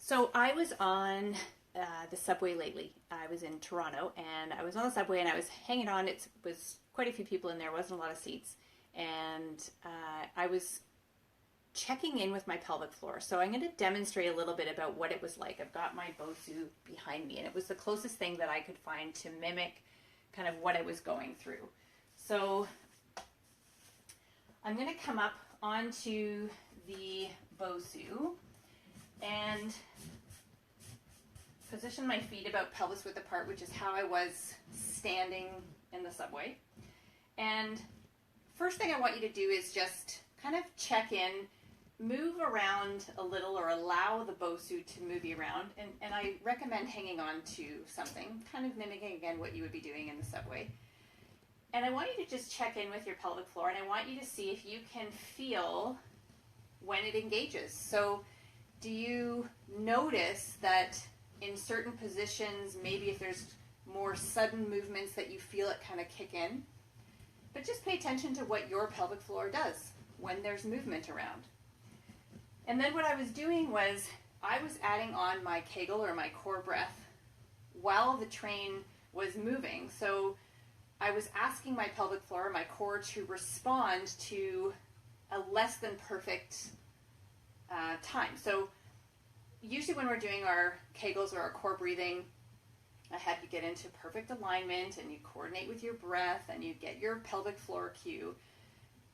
So I was on the subway lately. I was in Toronto and I was on the subway and I was hanging on. It was quite a few people in there, wasn't a lot of seats. And I was checking in with my pelvic floor. So I'm going to demonstrate a little bit about what it was like. I've got my BOSU behind me and it was the closest thing that I could find to mimic kind of what I was going through. So I'm going to come up onto the BOSU and position my feet about pelvis width apart, which is how I was standing in the subway. And first thing I want you to do is just kind of check in, move around a little or allow the BOSU to move you around. And I recommend hanging on to something, kind of mimicking again what you would be doing in the subway. And I want you to just check in with your pelvic floor and I want you to see if you can feel when it engages. So do you notice that in certain positions, maybe if there's more sudden movements that you feel it kind of kick in? But just pay attention to what your pelvic floor does when there's movement around. And then what I was doing was I was adding on my Kegel or my core breath while the train was moving. So I was asking my pelvic floor, my core, to respond to a less than perfect time. So usually when we're doing our Kegels or our core breathing, I have you get into perfect alignment and you coordinate with your breath and you get your pelvic floor cue.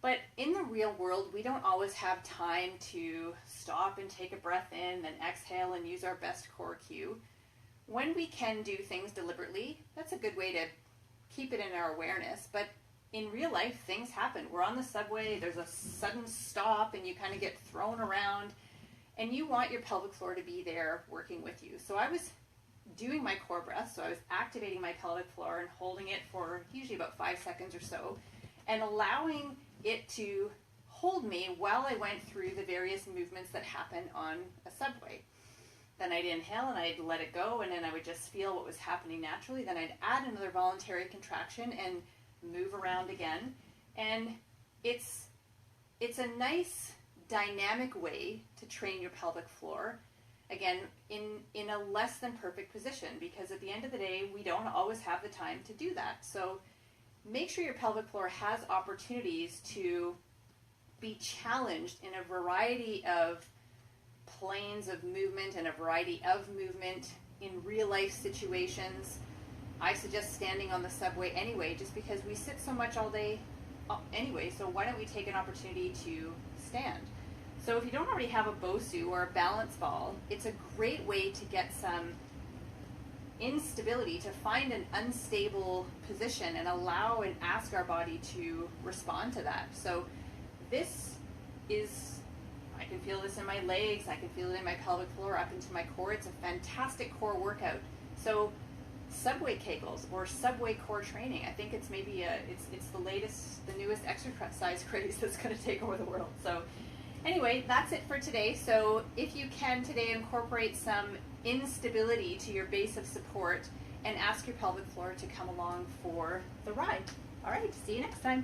But in the real world, we don't always have time to stop and take a breath in and exhale and use our best core cue. When we can do things deliberately, that's a good way to keep it in our awareness. But in real life, things happen. We're on the subway, there's a sudden stop and you kind of get thrown around and you want your pelvic floor to be there working with you. So I was doing my core breath, so I was activating my pelvic floor and holding it for usually about 5 seconds or so and allowing it to hold me while I went through the various movements that happen on a subway. Then I'd inhale and I'd let it go and then I would just feel what was happening naturally. Then I'd add another voluntary contraction and move around again. And it's a nice dynamic way to train your pelvic floor, again, in a less than perfect position, because at the end of the day, we don't always have the time to do that. So make sure your pelvic floor has opportunities to be challenged in a variety of planes of movement and a variety of movement in real life situations. I suggest standing on the subway anyway, just because we sit so much all day anyway, so why don't we take an opportunity to stand? So if you don't already have a BOSU or a balance ball, it's a great way to get some instability, to find an unstable position and allow and ask our body to respond to that. So this is, I can feel this in my legs, I can feel it in my pelvic floor, up into my core. It's a fantastic core workout. So subway Kegels or subway core training, I think it's maybe it's the newest exercise craze that's going to take over the world. So anyway, that's it for today. So if you can today incorporate some instability to your base of support and ask your pelvic floor to come along for the ride. All right, see you next time.